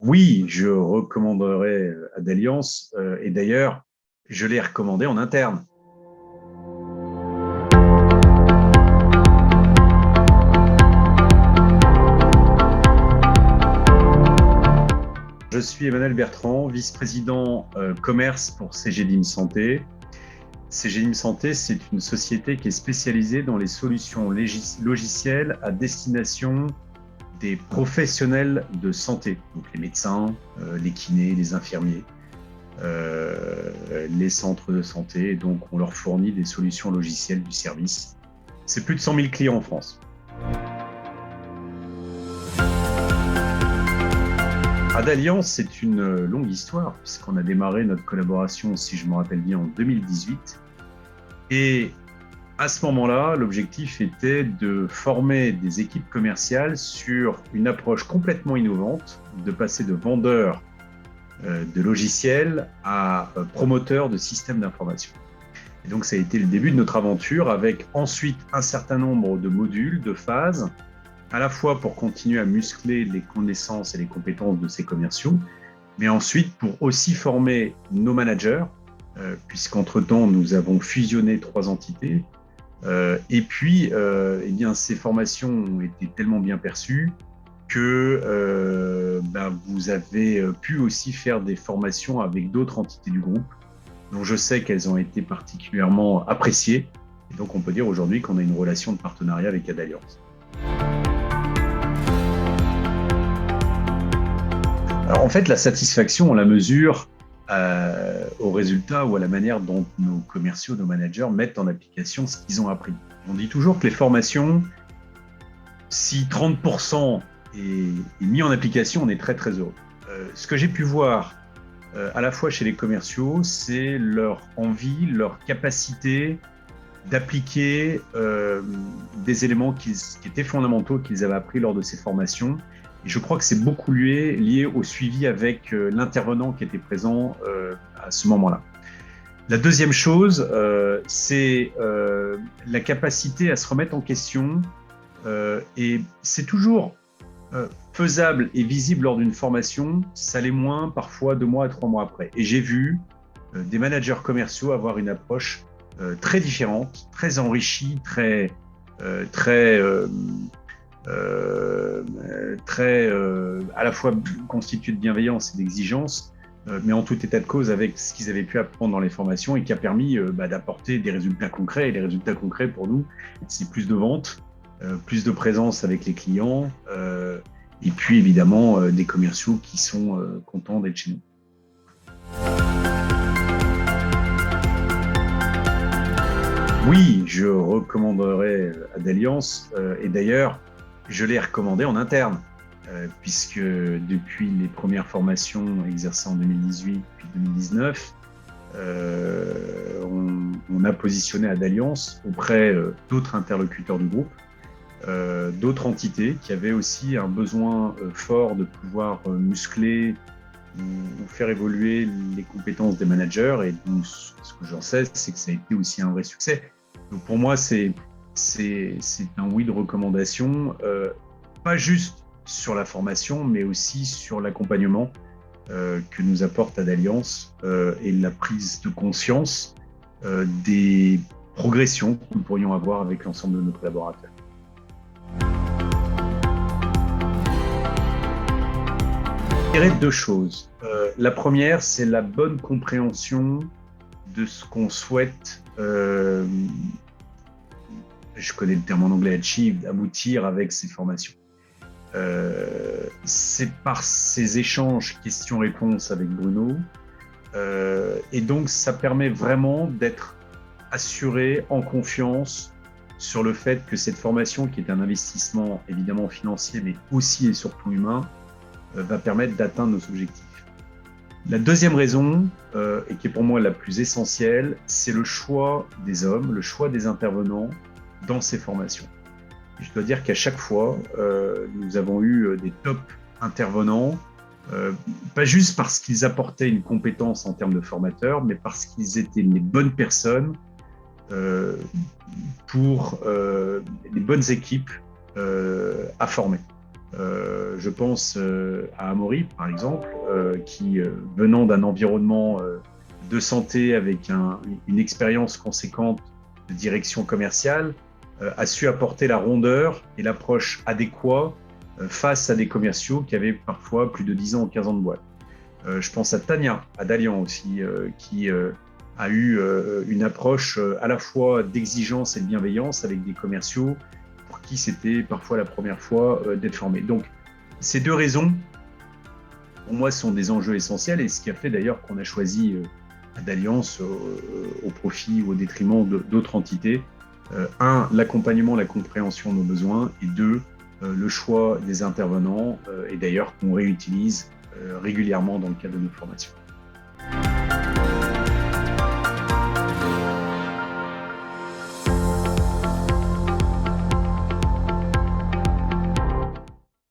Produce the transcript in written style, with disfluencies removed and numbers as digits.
Oui, je recommanderais Adalliance et d'ailleurs, je l'ai recommandé en interne. Je suis Emmanuel Bertrand, vice-président commerce pour CGDIM Santé. CGDIM Santé, c'est une société qui est spécialisée dans les solutions logicielles à destination des professionnels de santé, donc les médecins, les kinés, les infirmiers, les centres de santé. Et donc, on leur fournit des solutions logicielles du service. C'est plus de 100 000 clients en France. Adalliance, c'est une longue histoire, puisqu'on a démarré notre collaboration, si je me rappelle bien, en 2018. Et à ce moment-là, l'objectif était de former des équipes commerciales sur une approche complètement innovante, de passer de vendeurs de logiciels à promoteurs de systèmes d'information. Et donc, ça a été le début de notre aventure avec ensuite un certain nombre de modules, de phases, à la fois pour continuer à muscler les connaissances et les compétences de ces commerciaux, mais ensuite pour aussi former nos managers, puisqu'entre-temps, nous avons fusionné 3 entités. Et puis, eh bien, ces formations ont été tellement bien perçues que vous avez pu aussi faire des formations avec d'autres entités du groupe, dont je sais qu'elles ont été particulièrement appréciées. Et donc, on peut dire aujourd'hui qu'on a une relation de partenariat avec Adalliance. Alors, en fait, la satisfaction, on la mesure au résultat ou à la manière dont nos commerciaux, nos managers mettent en application ce qu'ils ont appris. On dit toujours que les formations, si 30% est mis en application, on est très très heureux. Ce que j'ai pu voir à la fois chez les commerciaux, c'est leur envie, leur capacité d'appliquer des éléments qui étaient fondamentaux qu'ils avaient appris lors de ces formations. Et je crois que c'est beaucoup lié au suivi avec l'intervenant qui était présent à ce moment-là. La deuxième chose, c'est la capacité à se remettre en question. Et c'est toujours faisable et visible lors d'une formation, ça l'est moins parfois 2 mois à 3 mois après. Et j'ai vu des managers commerciaux avoir une approche très différente, très enrichie, très à la fois constituée de bienveillance et d'exigence, mais en tout état de cause avec ce qu'ils avaient pu apprendre dans les formations et qui a permis d'apporter des résultats concrets. Et les résultats concrets pour nous, c'est plus de ventes, plus de présence avec les clients, et puis évidemment des commerciaux qui sont contents d'être chez nous. Oui, je recommanderais Adalliance et d'ailleurs, je l'ai recommandé en interne, puisque depuis les premières formations exercées en 2018 puis 2019, on a positionné Adalliance auprès d'autres interlocuteurs du groupe, d'autres entités qui avaient aussi un besoin fort de pouvoir muscler ou faire évoluer les compétences des managers. Et donc, ce que j'en sais, c'est que ça a été aussi un vrai succès. Donc pour moi, c'est un oui de recommandation, pas juste sur la formation, mais aussi sur l'accompagnement que nous apporte Adalliance et la prise de conscience des progressions que nous pourrions avoir avec l'ensemble de nos collaborateurs. Je dirais 2 choses. La première, c'est la bonne compréhension de ce qu'on souhaite, je connais le terme en anglais, achieve, aboutir avec ces formations. C'est par ces échanges questions-réponses avec Bruno, et donc ça permet vraiment d'être assuré, en confiance, sur le fait que cette formation, qui est un investissement évidemment financier, mais aussi et surtout humain, va permettre d'atteindre nos objectifs. La deuxième raison, et qui est pour moi la plus essentielle, c'est le choix des hommes, le choix des intervenants dans ces formations. Et je dois dire qu'à chaque fois, nous avons eu des top intervenants, pas juste parce qu'ils apportaient une compétence en termes de formateurs, mais parce qu'ils étaient les bonnes personnes pour les bonnes équipes à former. Je pense à Amaury, par exemple, qui, venant d'un environnement de santé avec une expérience conséquente de direction commerciale, a su apporter la rondeur et l'approche adéquate face à des commerciaux qui avaient parfois plus de 10 ans ou 15 ans de boîte. Je pense à Tania, à Dalian aussi, qui a eu une approche à la fois d'exigence et de bienveillance avec des commerciaux pour qui c'était parfois la première fois d'être formés. Donc, ces deux raisons, pour moi, sont des enjeux essentiels et ce qui a fait d'ailleurs qu'on a choisi d'Alliance au profit ou au détriment d'autres entités. Un, l'accompagnement, la compréhension de nos besoins, et deux, le choix des intervenants, et d'ailleurs qu'on réutilise régulièrement dans le cadre de nos formations.